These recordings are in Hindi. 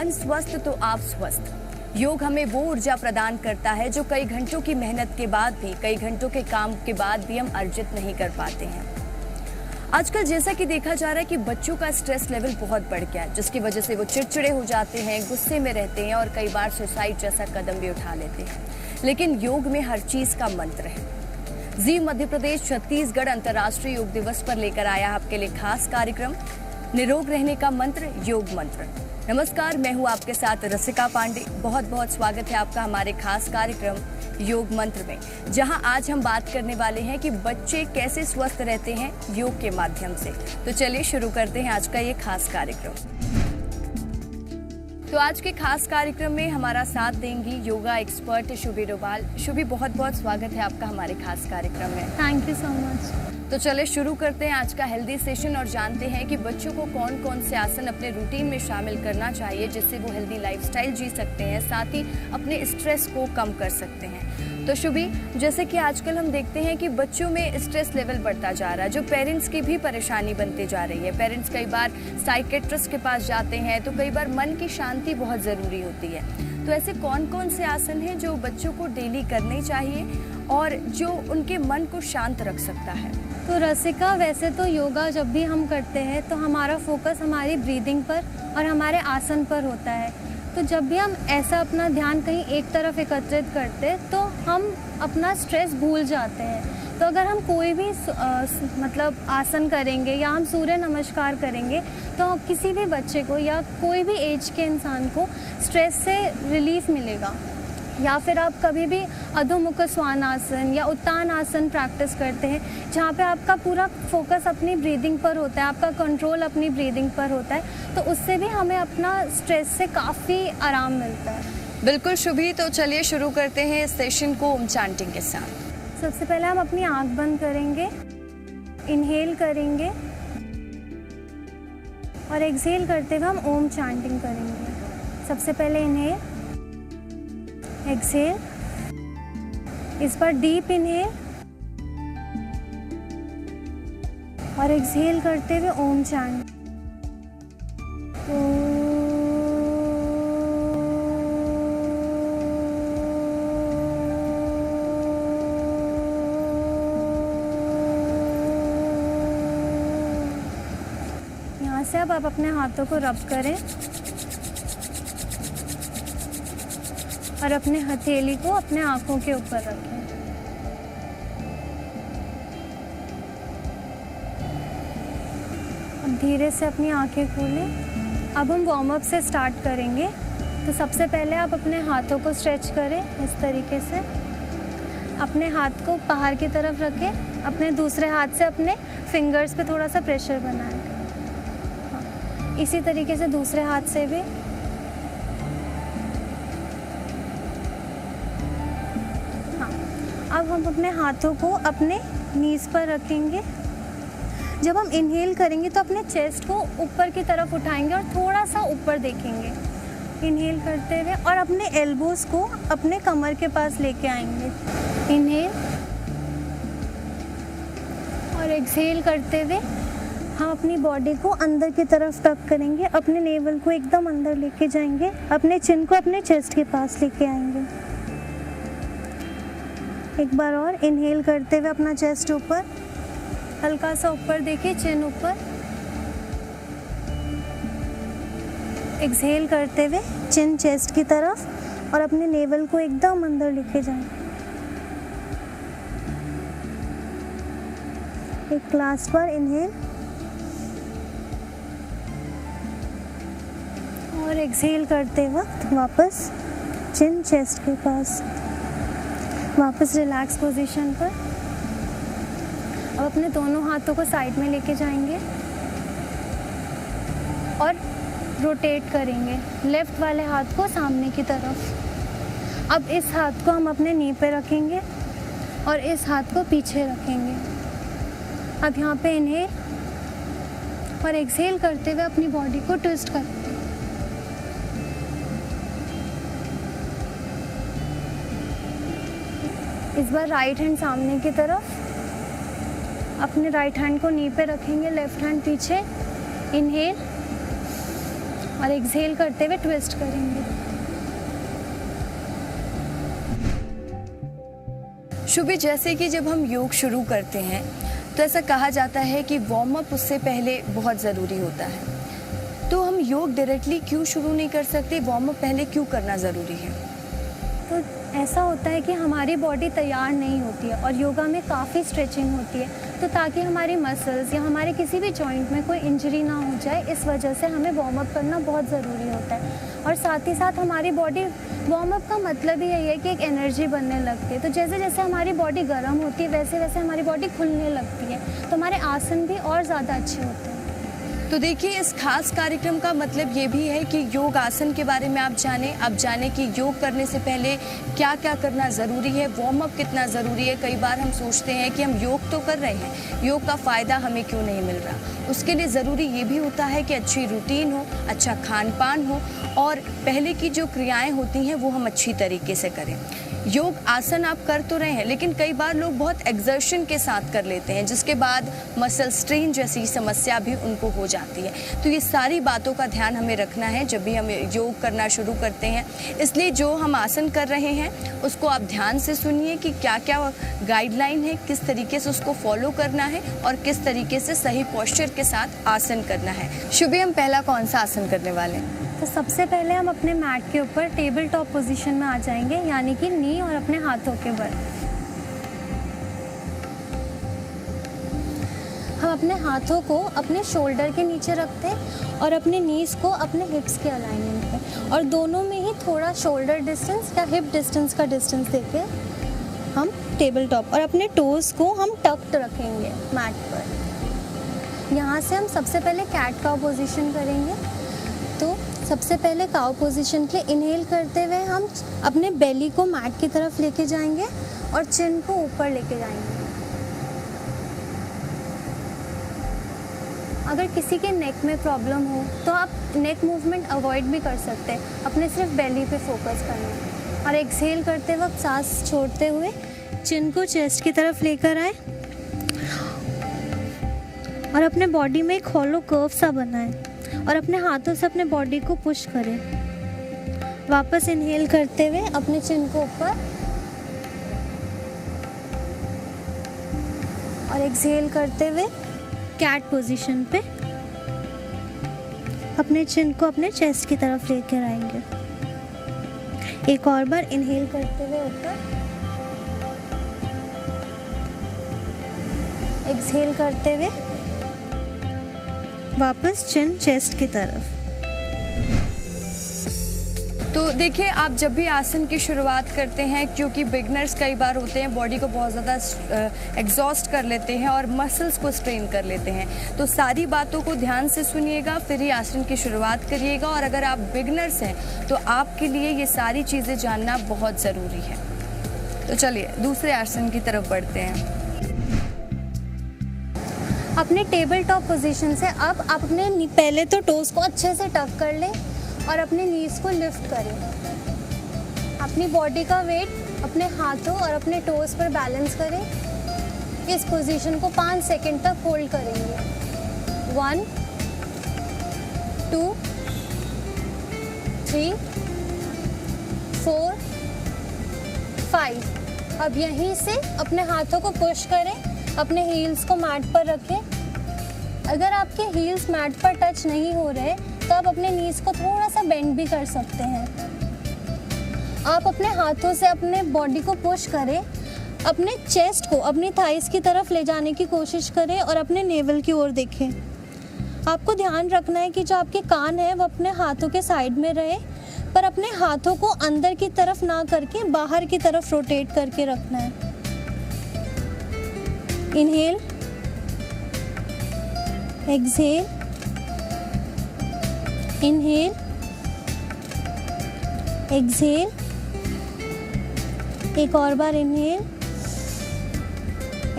मन स्वस्थ तो आप स्वस्थ। योग हमें वो ऊर्जा प्रदान करता है जो कई घंटों की मेहनत के बाद भी, कई घंटों के काम के बाद भी हम अर्जित नहीं कर पाते हैं। आजकल जैसा कि देखा जा रहा है कि बच्चों का स्ट्रेस लेवल बहुत बढ़ गया है, जिसकी वजह से वो चिड़चिड़े हो जाते हैं, गुस्से में रहते हैं और कई बार सुसाइड जैसा कदम भी उठा लेते हैं। लेकिन योग में हर चीज का मंत्र है। जी मध्य प्रदेश छत्तीसगढ़ अंतर्राष्ट्रीय योग दिवस पर लेकर आया आपके लिए खास कार्यक्रम निरोग रहने का मंत्र, योग मंत्र। नमस्कार, मैं हूँ आपके साथ रसिका पांडे। बहुत बहुत स्वागत है आपका हमारे खास कार्यक्रम योग मंत्र में, जहां आज हम बात करने वाले हैं कि बच्चे कैसे स्वस्थ रहते हैं योग के माध्यम से। तो चलिए शुरू करते हैं आज का ये खास कार्यक्रम। तो आज के खास कार्यक्रम में हमारा साथ देंगी योगा एक्सपर्ट शुभी डोभाल। शुभी, बहुत बहुत स्वागत है आपका हमारे खास कार्यक्रम में। Thank you so much. तो चले शुरू करते हैं आज का हेल्दी सेशन और जानते हैं कि बच्चों को कौन कौन से आसन अपने रूटीन में शामिल करना चाहिए जिससे वो हेल्दी लाइफस्टाइल जी सकते हैं, साथ ही अपने स्ट्रेस को कम कर सकते हैं। तो शुभी, जैसे कि आजकल हम देखते हैं कि बच्चों में स्ट्रेस लेवल बढ़ता जा रहा है, जो पेरेंट्स की भी परेशानी बनती जा रही है। पेरेंट्स कई बार साइकेट्रिस्ट के पास जाते हैं, तो कई बार मन की शांति बहुत ज़रूरी होती है। तो ऐसे कौन कौन से आसन हैं जो बच्चों को डेली करने चाहिए और जो उनके मन को शांत रख सकता है? तो रसिका, वैसे तो योगा जब भी हम करते हैं तो हमारा फोकस हमारी ब्रीदिंग पर और हमारे आसन पर होता है। तो जब भी हम ऐसा अपना ध्यान कहीं एक तरफ एकत्रित करते हैं तो हम अपना स्ट्रेस भूल जाते हैं। तो अगर हम कोई भी मतलब आसन करेंगे या हम सूर्य नमस्कार करेंगे तो किसी भी बच्चे को या कोई भी एज के इंसान को स्ट्रेस से रिलीफ मिलेगा। या फिर आप कभी भी अधोमुख स्वानासन या उत्तान आसन प्रैक्टिस करते हैं, जहाँ पे आपका पूरा फोकस अपनी ब्रीदिंग पर होता है, आपका कंट्रोल अपनी ब्रीदिंग पर होता है, तो उससे भी हमें अपना स्ट्रेस से काफ़ी आराम मिलता है। बिल्कुल शुभी, तो चलिए शुरू करते हैं इस सेशन को ओम चैंटिंग के साथ। सबसे पहले हम अपनी आँख बंद करेंगे, इनहेल करेंगे और एक्सहेल करते हुए हम ओम चैंटिंग करेंगे। सबसे पहले इनहेल, एक्सहेल, इस बार डीप इनहेल और एक्सहेल करते हुए ओम चैंट। यहाँ से अब आप अपने हाथों को रब करें और अपने हथेली को अपने आँखों के ऊपर रखें। अब धीरे से अपनी आँखें खोलें। अब हम वार्म अप से स्टार्ट करेंगे। तो सबसे पहले आप अपने हाथों को स्ट्रेच करें इस तरीके से। अपने हाथ को बाहर की तरफ रखें, अपने दूसरे हाथ से अपने फिंगर्स पे थोड़ा सा प्रेशर बनाएं। इसी तरीके से दूसरे हाथ से भी। अब हम अपने हाथों को अपने नीज पर रखेंगे। जब हम इनहेल करेंगे तो अपने चेस्ट को ऊपर की तरफ उठाएंगे और थोड़ा सा ऊपर देखेंगे इनहेल करते हुए, और अपने एल्बोज को अपने कमर के पास लेके आएंगे। इनहेल और एक्सहेल करते हुए हम अपनी बॉडी को अंदर की तरफ टक करेंगे, अपने नेवल को एकदम अंदर लेके जाएंगे, अपने चिन को अपने चेस्ट के पास लेके आएंगे। एक बार और इनहेल करते हुए अपना चेस्ट ऊपर, हल्का सा ऊपर देखिए, चिन ऊपर। एक्सहेल करते हुए चिन चेस्ट की तरफ और अपने नेवल को एकदम अंदर लेके जाएं। एक लास्ट बार इनहेल और एक्सहेल करते वक्त वापस चिन चेस्ट के पास, वापस रिलैक्स पोजीशन पर। अब अपने दोनों हाथों को साइड में लेके जाएंगे और रोटेट करेंगे लेफ्ट वाले हाथ को सामने की तरफ। अब इस हाथ को हम अपने नी पे रखेंगे और इस हाथ को पीछे रखेंगे। अब यहाँ पे इनहेल और एक्सहेल करते हुए अपनी बॉडी को ट्विस्ट करें। इस बार राइट हैंड सामने की तरफ, अपने राइट हैंड को नी पे रखेंगे, लेफ्ट हैंड पीछे। इनहेल और एक्सहेल करते हुए ट्विस्ट करेंगे। शुभी, जैसे कि जब हम योग शुरू करते हैं तो ऐसा कहा जाता है कि वार्म अप उससे पहले बहुत ज़रूरी होता है, तो हम योग डायरेक्टली क्यों शुरू नहीं कर सकते? वार्म अप पहले क्यों करना ज़रूरी है? तो ऐसा होता है कि हमारी बॉडी तैयार नहीं होती है और योगा में काफ़ी स्ट्रेचिंग होती है, तो ताकि हमारी मसल्स या हमारे किसी भी जॉइंट में कोई इंजरी ना हो जाए, इस वजह से हमें वार्म अप करना बहुत ज़रूरी होता है। और साथ ही साथ हमारी बॉडी, वार्म अप का मतलब ही यही है कि एक एनर्जी बनने लगती है, तो जैसे जैसे हमारी बॉडी गर्म होती है वैसे वैसे हमारी बॉडी खुलने लगती है, तो हमारे आसन भी और ज़्यादा अच्छे होते हैं। तो देखिए, इस खास कार्यक्रम का मतलब ये भी है कि योग आसन के बारे में आप जाने कि योग करने से पहले क्या क्या करना ज़रूरी है, वार्म अप कितना ज़रूरी है। कई बार हम सोचते हैं कि हम योग तो कर रहे हैं, योग का फ़ायदा हमें क्यों नहीं मिल रहा। उसके लिए ज़रूरी ये भी होता है कि अच्छी रूटीन हो, अच्छा खान पान हो और पहले की जो क्रियाएँ होती हैं वो हम अच्छी तरीके से करें। योग आसन आप कर तो रहे हैं, लेकिन कई बार लोग बहुत एक्सर्शन के साथ कर लेते हैं, जिसके बाद मसल स्ट्रेन जैसी समस्या भी उनको हो जाती है। तो ये सारी बातों का ध्यान हमें रखना है जब भी हम योग करना शुरू करते हैं। इसलिए जो हम आसन कर रहे हैं उसको आप ध्यान से सुनिए कि क्या क्या गाइडलाइन है, किस तरीके से उसको फॉलो करना है और किस तरीके से सही पोस्चर के साथ आसन करना है। शुभी, हम पहला कौन सा आसन करने वाले हैं? तो सबसे पहले हम अपने मैट के ऊपर टेबल टॉप पोजीशन में आ जाएंगे, यानी कि नी और अपने हाथों के बल। हम अपने हाथों को अपने शोल्डर के नीचे रखते हैं और अपने नीज को अपने हिप्स के अलाइनमेंट पे, और दोनों में ही थोड़ा शोल्डर डिस्टेंस या हिप डिस्टेंस का डिस्टेंस देके हम टेबल टॉप, और अपने टोज़ को हम टक्ड रखेंगे मैट पर। यहाँ से हम सबसे पहले कैट काउ पोजीशन करेंगे। तो सबसे पहले काउ पोजीशन के इनहेल करते हुए हम अपने बेली को मैट की तरफ लेके जाएंगे और चिन को ऊपर लेके जाएंगे। अगर किसी के नेक में प्रॉब्लम हो तो आप नेक मूवमेंट अवॉइड भी कर सकते हैं, अपने सिर्फ बेली पे फोकस करना। और एक्सहेल करते वक्त सांस छोड़ते हुए चिन को चेस्ट की तरफ लेकर आए और अपने बॉडी में एक हॉलो कर्व सा बनाएं और अपने हाथों से अपने बॉडी को पुश करें। वापस इनहेल करते हुए अपने चिन को ऊपर और एक्सहेल करते हुए कैट पोजीशन पे अपने चिन को अपने चेस्ट की तरफ लेकर आएंगे। एक और बार इनहेल करते हुए ऊपर, एक्सहेल करते हुए वापस चिन चेस्ट की तरफ। तो देखिए, आप जब भी आसन की शुरुआत करते हैं, क्योंकि बिगनर्स कई बार होते हैं बॉडी को बहुत ज़्यादा एग्जॉस्ट कर लेते हैं और मसल्स को स्ट्रेन कर लेते हैं, तो सारी बातों को ध्यान से सुनिएगा, फिर ही आसन की शुरुआत करिएगा। और अगर आप बिगनर्स हैं तो आपके लिए ये सारी चीज़ें जानना बहुत ज़रूरी है। तो चलिए दूसरे आसन की तरफ बढ़ते हैं। अपने टेबल टॉप पोजीशन से अब आप अपने पहले तो टोज़ को अच्छे से टक कर लें और अपने नीज को लिफ्ट करें। अपनी बॉडी का वेट अपने हाथों और अपने टोज़ पर बैलेंस करें। इस पोजीशन को 5 सेकंड तक होल्ड करेंगे। 1 2 3 4 5। अब यहीं से अपने हाथों को पुश करें, अपने हील्स को मैट पर रखें। अगर आपके हील्स मैट पर टच नहीं हो रहे तो आप अपने नीज को थोड़ा सा बेंड भी कर सकते हैं। आप अपने हाथों से अपने बॉडी को पुश करें, अपने चेस्ट को अपनी थाइस की तरफ ले जाने की कोशिश करें और अपने नेवल की ओर देखें। आपको ध्यान रखना है कि जो आपके कान है वो अपने हाथों के साइड में रहे, पर अपने हाथों को अंदर की तरफ ना करके बाहर की तरफ रोटेट करके रखना है। इनहेल, एक्सहेल, इनहेल, एक्सहेल, एक और बार इनहेल,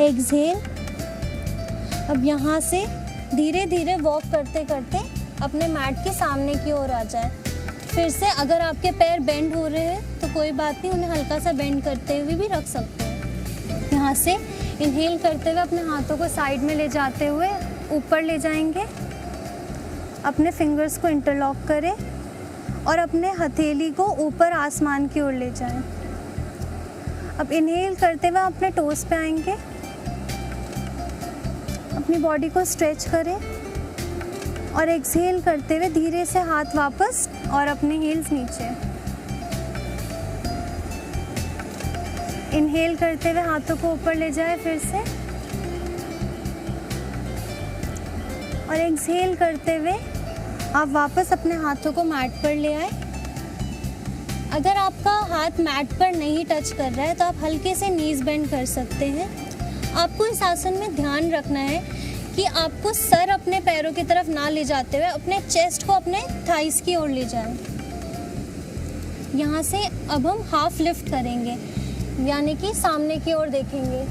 एक्सहेल। अब यहाँ से धीरे धीरे वॉक करते करते अपने मैट के सामने की ओर आ जाए। फिर से अगर आपके पैर बेंड हो रहे हैं तो कोई बात नहीं, उन्हें हल्का सा बेंड करते हुए भी रख सकते हैं। यहाँ से इनहेल करते हुए अपने हाथों को साइड में ले जाते हुए ऊपर ले जाएंगे अपने फिंगर्स को इंटरलॉक करें और अपने हथेली को ऊपर आसमान की ओर ले जाएं। अब इनहेल करते हुए अपने टोस पे आएंगे, अपनी बॉडी को स्ट्रेच करें और एक्सहेल करते हुए धीरे से हाथ वापस और अपने हील्स नीचे। इनहेल करते हुए हाथों को ऊपर ले जाए फिर से, और एक्सहेल करते हुए आप वापस अपने हाथों को मैट पर ले आए। अगर आपका हाथ मैट पर नहीं टच कर रहा है तो आप हल्के से नीज बेंड कर सकते हैं। आपको इस आसन में ध्यान रखना है कि आपको सर अपने पैरों की तरफ ना ले जाते हुए अपने चेस्ट को अपने थाइस की ओर ले जाएं। यहाँ से अब हम हाफ लिफ्ट करेंगे, यानी कि सामने की ओर देखेंगे।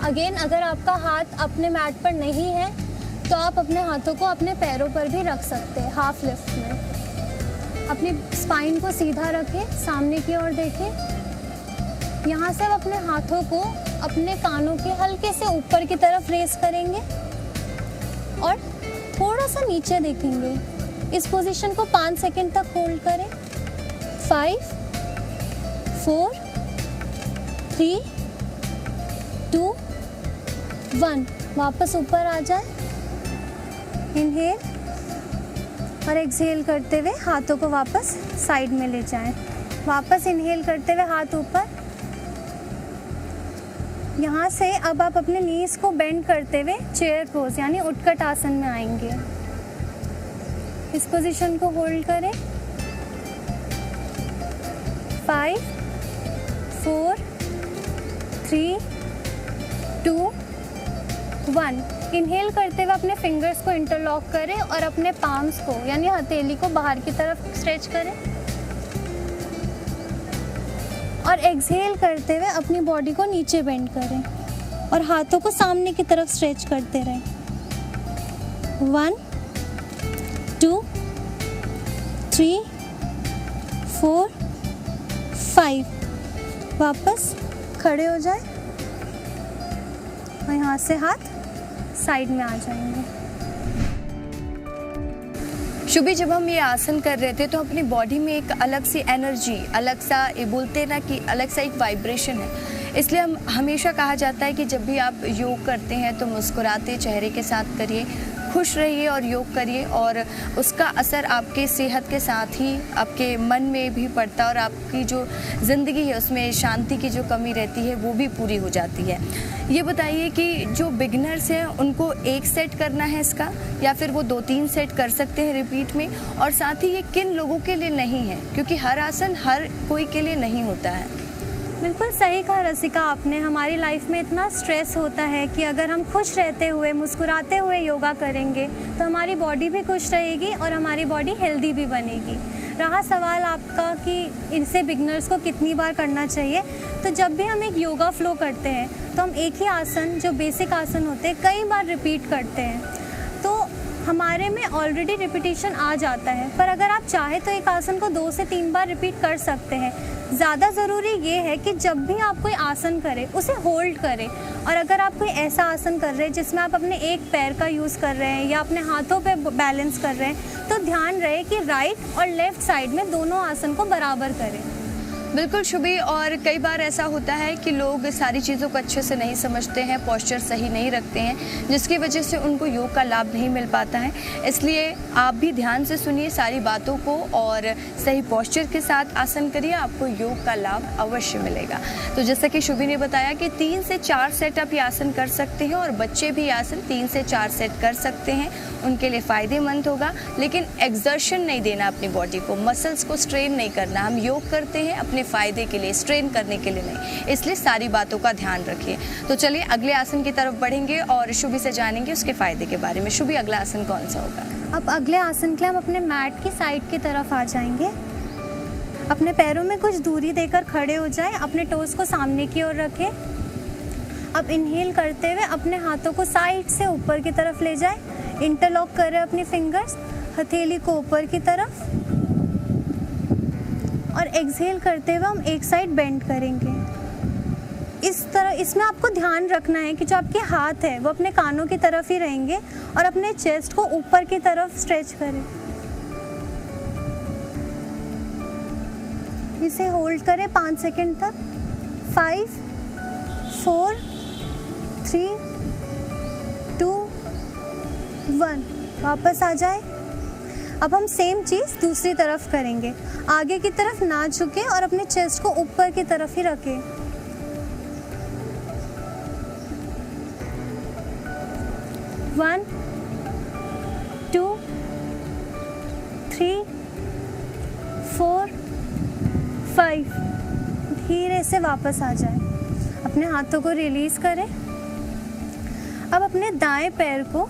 अगेन, अगर आपका हाथ अपने मैट पर नहीं है तो आप अपने हाथों को अपने पैरों पर भी रख सकते हैं हाफ लिफ्ट में। अपनी स्पाइन को सीधा रखें, सामने की ओर देखें। यहाँ से आप अपने हाथों को अपने कानों के हल्के से ऊपर की तरफ रेस करेंगे और थोड़ा सा नीचे देखेंगे। इस पोजीशन को 5 सेकंड तक होल्ड करें। 5 4 3 2 1। वापस ऊपर आ जाए। इनहेल और एक्सहेल करते हुए हाथों को वापस साइड में ले जाएं। वापस इनहेल करते हुए हाथ ऊपर। यहाँ से अब आप अपने नीज को बेंड करते हुए चेयर पोज यानी उठकट आसन में आएंगे। इस पोजीशन को होल्ड करें। 5 4 3 2 1। इनहेल करते हुए अपने फिंगर्स को इंटरलॉक करें और अपने पाम्स को यानी हथेली को बाहर की तरफ स्ट्रेच करें, और एक्सहेल करते हुए अपनी बॉडी को नीचे बेंड करें और हाथों को सामने की तरफ स्ट्रेच करते रहें। 1 2 3 4 5। वापस खड़े हो जाए और यहाँ से हाथ साइड में आ जाएंगे। शुभी, जब हम ये आसन कर रहे थे तो अपनी बॉडी में एक अलग सी एनर्जी, अलग सा, ये बोलते हैं ना कि अलग सा एक वाइब्रेशन है। इसलिए हम हमेशा कहा जाता है कि जब भी आप योग करते हैं तो मुस्कुराते चेहरे के साथ करिए, खुश रहिए और योग करिए, और उसका असर आपके सेहत के साथ ही आपके मन में भी पड़ता है और आपकी जो ज़िंदगी है उसमें शांति की जो कमी रहती है वो भी पूरी हो जाती है। ये बताइए कि जो बिगनर्स हैं उनको एक सेट करना है इसका, या फिर वो 2-3 सेट कर सकते हैं रिपीट में, और साथ ही ये किन लोगों के लिए नहीं है, क्योंकि हर आसन हर कोई के लिए नहीं होता है। बिल्कुल सही कहा रसिका आपने। हमारी लाइफ में इतना स्ट्रेस होता है कि अगर हम खुश रहते हुए मुस्कुराते हुए योगा करेंगे तो हमारी बॉडी भी खुश रहेगी और हमारी बॉडी हेल्दी भी बनेगी। रहा सवाल आपका कि इनसे बिगनर्स को कितनी बार करना चाहिए, तो जब भी हम एक योगा फ्लो करते हैं तो हम एक ही आसन, जो बेसिक आसन होते हैं, कई बार रिपीट करते हैं, तो हमारे में ऑलरेडी रिपीटिशन आ जाता है। पर अगर आप चाहें तो एक आसन को 2 से 3 बार रिपीट कर सकते हैं। ज़्यादा ज़रूरी ये है कि जब भी आप कोई आसन करें उसे होल्ड करें, और अगर आप कोई ऐसा आसन कर रहे हैं जिसमें आप अपने एक पैर का यूज़ कर रहे हैं या अपने हाथों पे बैलेंस कर रहे हैं, तो ध्यान रहे कि राइट और लेफ़्ट साइड में दोनों आसन को बराबर करें। बिल्कुल शुभी, और कई बार ऐसा होता है कि लोग सारी चीज़ों को अच्छे से नहीं समझते हैं, पोस्चर सही नहीं रखते हैं, जिसकी वजह से उनको योग का लाभ नहीं मिल पाता है। इसलिए आप भी ध्यान से सुनिए सारी बातों को और सही पोस्चर के साथ आसन करिए, आपको योग का लाभ अवश्य मिलेगा। तो जैसा कि शुभी ने बताया कि 3 से 4 सेट आप ये आसन कर सकते हैं, और बच्चे भी आसन 3 से 4 सेट कर सकते हैं, उनके लिए फ़ायदेमंद होगा। लेकिन एक्सर्शन नहीं देना अपनी बॉडी को, मसल्स को स्ट्रेन नहीं करना। हम योग करते हैं अपने फ़ायदे के लिए, स्ट्रेन करने के लिए नहीं, इसलिए सारी बातों का ध्यान रखिए। तो चलिए अगले आसन की तरफ बढ़ेंगे और शुभी से जानेंगे उसके फ़ायदे के बारे में। शुभी, अगला आसन कौन सा होगा? अब अगले आसन के लिए हम अपने मैट की साइड की तरफ आ जाएंगे। अपने पैरों में कुछ दूरी देकर खड़े हो जाएं, अपने टोस को सामने की ओर रखें। अब इनहेल करते हुए अपने हाथों को साइड से ऊपर की तरफ ले जाएं, इंटरलॉक करें अपनी फिंगर्स, हथेली को ऊपर की तरफ, और एक्सहेल करते हुए हम एक साइड बेंड करेंगे। इस तरह इसमें आपको ध्यान रखना है कि जो आपके हाथ है वो अपने कानों की तरफ ही रहेंगे और अपने चेस्ट को ऊपर की तरफ स्ट्रेच करें। इसे होल्ड करें 5 सेकंड तक। 5 4 3 2 1 वापस आ जाए। अब हम सेम चीज़ दूसरी तरफ करेंगे। आगे की तरफ ना झुके और अपने चेस्ट को ऊपर की तरफ ही रखें। 1 2 3 4 5 धीरे से वापस आ जाए। अपने हाथों को रिलीज करें। अब अपने दाएं पैर को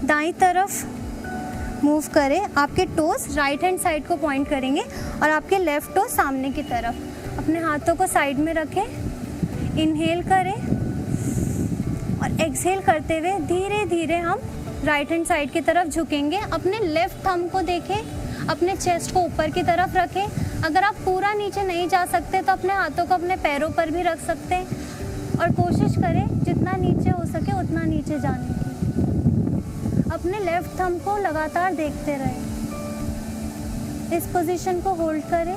दाईं तरफ मूव करें। आपके टोस राइट हैंड साइड को पॉइंट करेंगे और आपके लेफ्ट टोस सामने की तरफ। अपने हाथों को साइड में रखें। इनहेल करें और एक्सहेल करते हुए धीरे धीरे हम राइट हैंड साइड की तरफ झुकेंगे। अपने लेफ्ट थंब को देखें, अपने चेस्ट को ऊपर की तरफ रखें। अगर आप पूरा नीचे नहीं जा सकते तो अपने हाथों को अपने पैरों पर भी रख सकते हैं और कोशिश करें जितना नीचे हो सके उतना नीचे जाने की। अपने लेफ्ट थंब को लगातार देखते रहें। इस पोजीशन को होल्ड करें।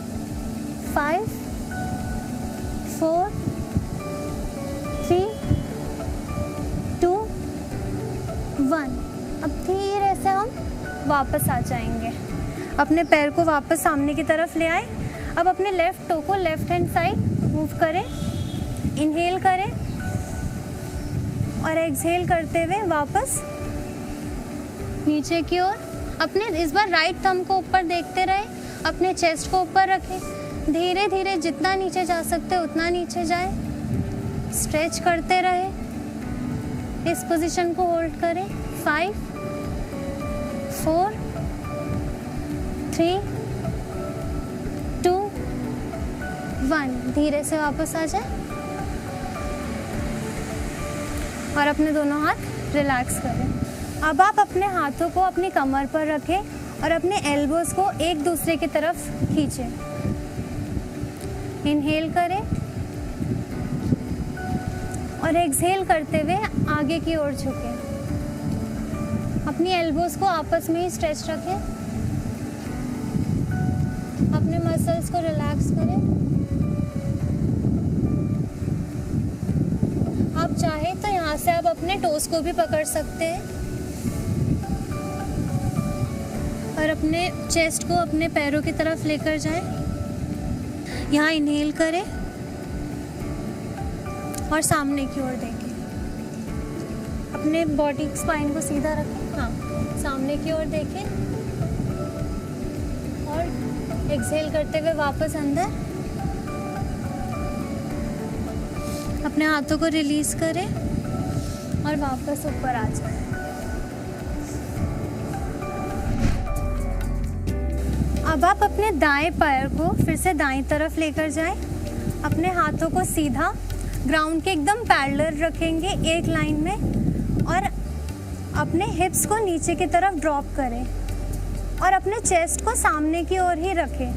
5 4 3 2 1 अब धीरे से हम वापस आ जाएंगे। अपने पैर को वापस सामने की तरफ ले आए। अब अपने लेफ्ट टो को लेफ्ट हैंड साइड मूव करें। इनहेल करें और एक्सहेल करते हुए वापस नीचे की ओर। अपने इस बार राइट थंब को ऊपर देखते रहे। अपने चेस्ट को ऊपर रखें। धीरे धीरे जितना नीचे जा सकते उतना नीचे जाए। स्ट्रेच करते रहे। इस पोजीशन को होल्ड करें। 5 4 3 2 1 धीरे से वापस आ जाए और अपने दोनों हाथ रिलैक्स करें। अब आप अपने हाथों को अपनी कमर पर रखें और अपने एल्बोज को एक दूसरे की तरफ खींचें। इनहेल करें और एक्सहेल करते हुए आगे की ओर झुकें। अपनी एल्बोज को आपस में ही स्ट्रेच रखें। अपने मसल्स को रिलैक्स करें। आप चाहे तो यहाँ से आप अपने टोस को भी पकड़ सकते हैं और अपने चेस्ट को अपने पैरों की तरफ लेकर जाएं। यहाँ इनहेल करें और सामने की ओर देखें। अपने बॉडी स्पाइन को सीधा रखें। हाँ, सामने की ओर देखें और एक्सहेल करते हुए वापस अंदर। अपने हाथों को रिलीज करें और वापस ऊपर आ जाएं। अब आप अपने दाएं पैर को फिर से दाईं तरफ लेकर जाएं। अपने हाथों को सीधा ग्राउंड के एकदम पैरेलल रखेंगे एक लाइन में और अपने हिप्स को नीचे की तरफ ड्रॉप करें और अपने चेस्ट को सामने की ओर ही रखें।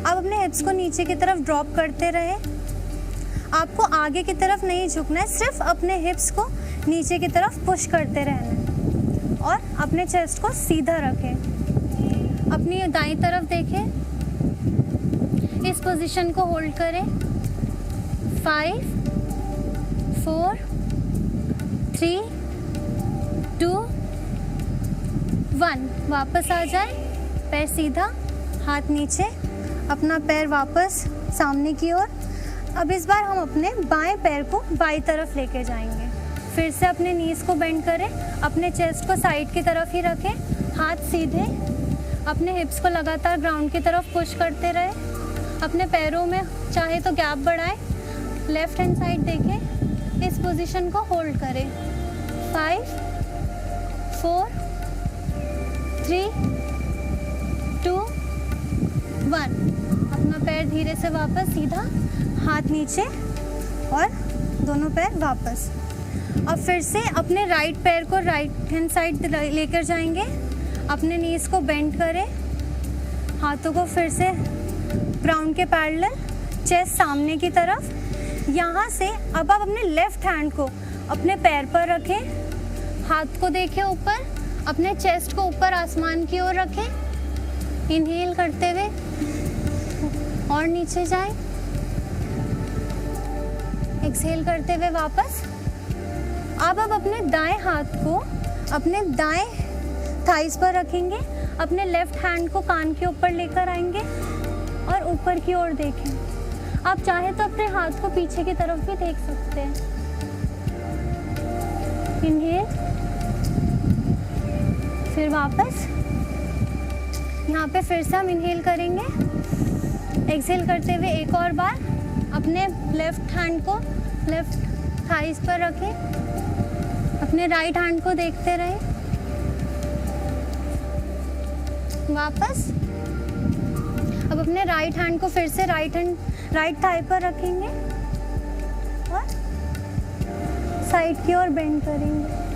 अब अपने हिप्स को नीचे की तरफ ड्रॉप करते रहें। आपको आगे की तरफ नहीं झुकना है, सिर्फ अपने हिप्स को नीचे की तरफ पुश करते रहना है और अपने चेस्ट को सीधा रखें। अपनी दाईं तरफ देखें। इस पोजीशन को होल्ड करें। 5 4 3 2 1 वापस आ जाए। पैर सीधा, हाथ नीचे, अपना पैर वापस सामने की ओर। अब इस बार हम अपने बाएं पैर को बाईं तरफ लेके जाएंगे। फिर से अपने नीज को बेंड करें। अपने चेस्ट को साइड की तरफ ही रखें। हाथ सीधे, अपने हिप्स को लगातार ग्राउंड की तरफ पुश करते रहे। अपने पैरों में चाहे तो गैप बढ़ाएं। लेफ्ट हैंड साइड देखें। इस पोजीशन को होल्ड करें। 5 4 3 2 1 अपना पैर धीरे से वापस सीधा, हाथ नीचे और दोनों पैर वापस। अब फिर से अपने राइट पैर को राइट हैंड साइड लेकर जाएंगे। अपने नीज को बेंड करें। हाथों को फिर से ग्राउंड के पैरेलल, चेस्ट सामने की तरफ। यहाँ से अब आप अपने लेफ्ट हैंड को अपने पैर पर रखें, हाथ को देखें ऊपर, अपने चेस्ट को ऊपर आसमान की ओर रखें। इनहेल करते हुए और नीचे जाएं, एक्सहेल करते हुए वापस। अब आप अपने दाएं हाथ को अपने दाएं थाइस पर रखेंगे, अपने लेफ्ट हैंड को कान के ऊपर लेकर आएंगे और ऊपर की ओर देखें। आप चाहे तो अपने हाथ को पीछे की तरफ भी देख सकते हैं। इनहेल, फिर वापस। यहाँ पे फिर से हम इनहेल करेंगे, एक्सहेल करते हुए एक और बार अपने लेफ्ट हैंड को लेफ्ट थाइस पर रखें, अपने राइट हैंड को देखते रहें। वापस। अब अपने राइट हैंड को फिर से राइट थाई पर रखेंगे और साइड की ओर बेंड करेंगे।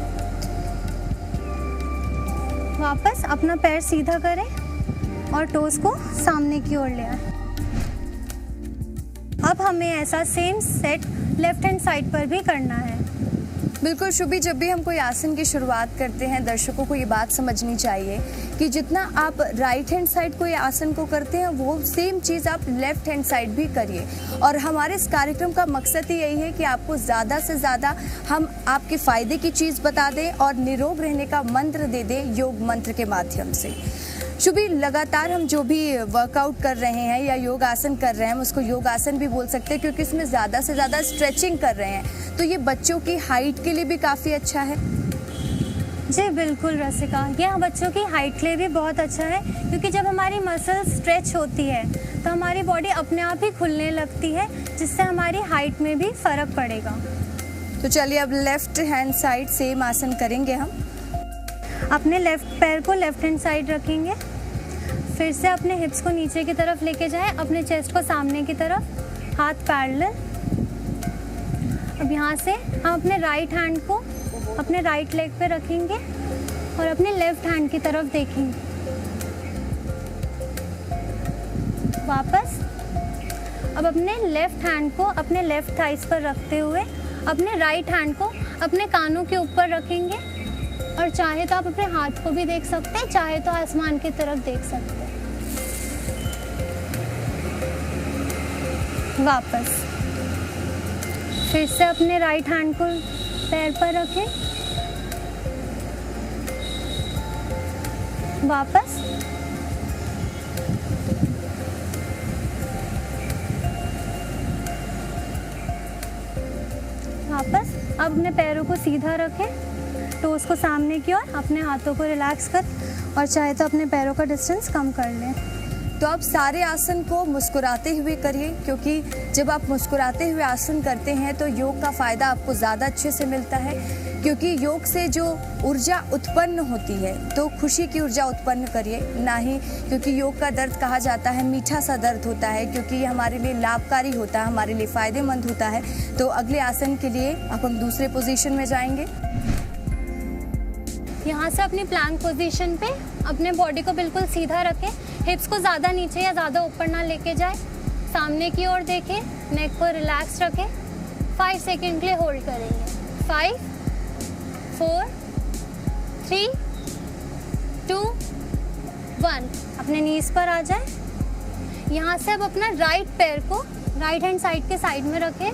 वापस अपना पैर सीधा करें और टोस को सामने की ओर ले आए। अब हमें ऐसा same set left hand side पर भी करना है। बिल्कुल शुभी, जब भी हम कोई आसन की शुरुआत करते हैं दर्शकों को ये बात समझनी चाहिए कि जितना आप राइट हैंड साइड को ये आसन को करते हैं वो सेम चीज़ आप लेफ्ट हैंड साइड भी करिए। और हमारे इस कार्यक्रम का मकसद ही यही है कि आपको ज़्यादा से ज़्यादा हम आपके फ़ायदे की चीज़ बता दें और निरोग रहने का मंत्र दे दें योग मंत्र के माध्यम से। शुभी, लगातार हम जो भी वर्कआउट कर रहे हैं या योग आसन कर रहे हैं हम उसको योग आसन भी बोल सकते हैं क्योंकि इसमें ज़्यादा से ज़्यादा स्ट्रेचिंग कर रहे हैं, तो ये बच्चों की हाइट के लिए भी काफ़ी अच्छा है। जी बिल्कुल रसिका, यह बच्चों की हाइट के लिए भी बहुत अच्छा है क्योंकि जब हमारी मसल स्ट्रेच होती है तो हमारी बॉडी अपने आप ही खुलने लगती है जिससे हमारी हाइट में भी फ़र्क पड़ेगा। तो चलिए अब लेफ्ट हैंड साइड सेम आसन करेंगे हम। अपने लेफ्ट पैर को लेफ्ट हैंड साइड रखेंगे, फिर से अपने हिप्स को नीचे की तरफ लेके जाएं, अपने चेस्ट को सामने की तरफ, हाथ पैरेलल। अब यहाँ से हम अपने राइट हैंड को अपने राइट लेग पे रखेंगे और अपने लेफ्ट हैंड की तरफ देखेंगे। वापस। अब अपने लेफ्ट हैंड को अपने लेफ्ट थाइस पर रखते हुए अपने राइट हैंड को अपने कानों के ऊपर रखेंगे और चाहे तो आप अपने हाथ को भी देख सकते हैं, चाहे तो आसमान की तरफ देख सकते हैं। वापस। फिर से अपने राइट हैंड को पैर पर रखें। वापस। वापस। अब अपने पैरों को सीधा रखें, टोस को सामने की ओर, अपने हाथों को रिलैक्स कर और चाहे तो अपने पैरों का डिस्टेंस कम कर लें। तो आप सारे आसन को मुस्कुराते हुए करिए क्योंकि जब आप मुस्कुराते हुए आसन करते हैं तो योग का फ़ायदा आपको ज़्यादा अच्छे से मिलता है क्योंकि योग से जो ऊर्जा उत्पन्न होती है तो खुशी की ऊर्जा उत्पन्न करिए, ना ही क्योंकि योग का दर्द कहा जाता है मीठा सा दर्द होता है क्योंकि ये हमारे लिए लाभकारी होता है, हमारे लिए फ़ायदेमंद होता है। तो अगले आसन के लिए अब हम दूसरे पोजीशन में जाएंगे। यहाँ से अपनी प्लैंक पोजीशन पे अपने बॉडी को बिल्कुल सीधा रखें, हिप्स को ज़्यादा नीचे या ज़्यादा ऊपर ना लेके जाए, सामने की ओर देखें, नेक को रिलैक्स रखें। 5 सेकंड के लिए होल्ड करेंगे। 5 4 3 2 1। अपने नीज पर आ जाए। यहाँ से अब अपना राइट पैर को राइट हैंड साइड के साइड में रखें।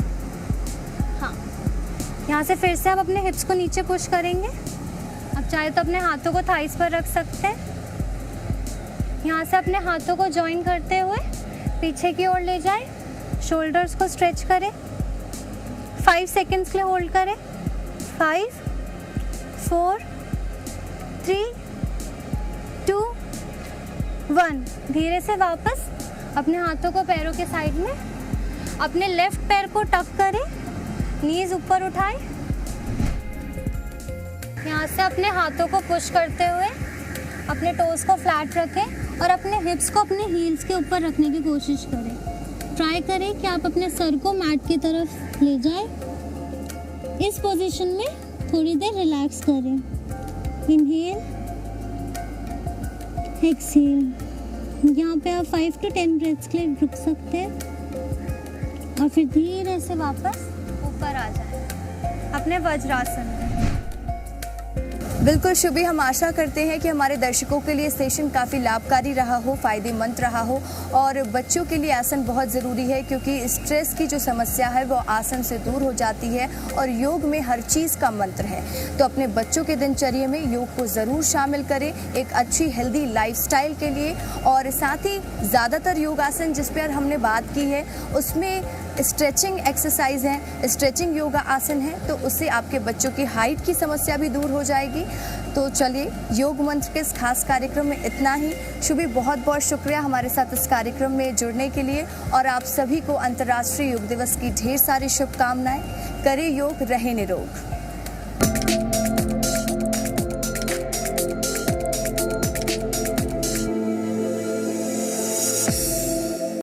हाँ, यहाँ से फिर से आप अपने हिप्स को नीचे पुश करेंगे। अब चाहे तो अपने हाथों को थाइस पर रख सकते हैं। यहाँ से अपने हाथों को जॉइन करते हुए पीछे की ओर ले जाएं, शोल्डर्स को स्ट्रेच करें। 5 सेकंड्स के लिए होल्ड करें। 5 4 3 2 1। धीरे से वापस अपने हाथों को पैरों के साइड में, अपने लेफ्ट पैर को टक करें, नीज ऊपर उठाएं। यहाँ से अपने हाथों को पुश करते हुए अपने टोस को फ्लैट रखें और अपने हिप्स को अपने हील्स के ऊपर रखने की कोशिश करें। ट्राई करें कि आप अपने सर को मैट की तरफ ले जाएं। इस पोजीशन में थोड़ी देर रिलैक्स करें। Inhale, exhale. यहाँ पे आप 5 to 10 ब्रेथ्स के लिए रुक सकते हैं। और फिर धीरे से वापस ऊपर आ जाए अपने वज्रासन में। बिल्कुल शुभी, हम आशा करते हैं कि हमारे दर्शकों के लिए सेशन काफ़ी लाभकारी रहा हो, फ़ायदेमंद रहा हो। और बच्चों के लिए आसन बहुत ज़रूरी है क्योंकि स्ट्रेस की जो समस्या है वो आसन से दूर हो जाती है और योग में हर चीज़ का मंत्र है। तो अपने बच्चों के दिनचर्या में योग को ज़रूर शामिल करें एक अच्छी हेल्दी लाइफस्टाइल के लिए। और साथ ही ज़्यादातर योगासन जिस पर हमने बात की है उसमें स्ट्रेचिंग एक्सरसाइज है, स्ट्रेचिंग योगा आसन है, तो उससे आपके बच्चों की हाइट की समस्या भी दूर हो जाएगी। तो चलिए, योग मंत्र के इस खास कार्यक्रम में इतना ही। शुभी, बहुत बहुत शुक्रिया हमारे साथ इस कार्यक्रम में जुड़ने के लिए और आप सभी को अंतर्राष्ट्रीय योग दिवस की ढेर सारी शुभकामनाएं। करें योग, रहे निरोग।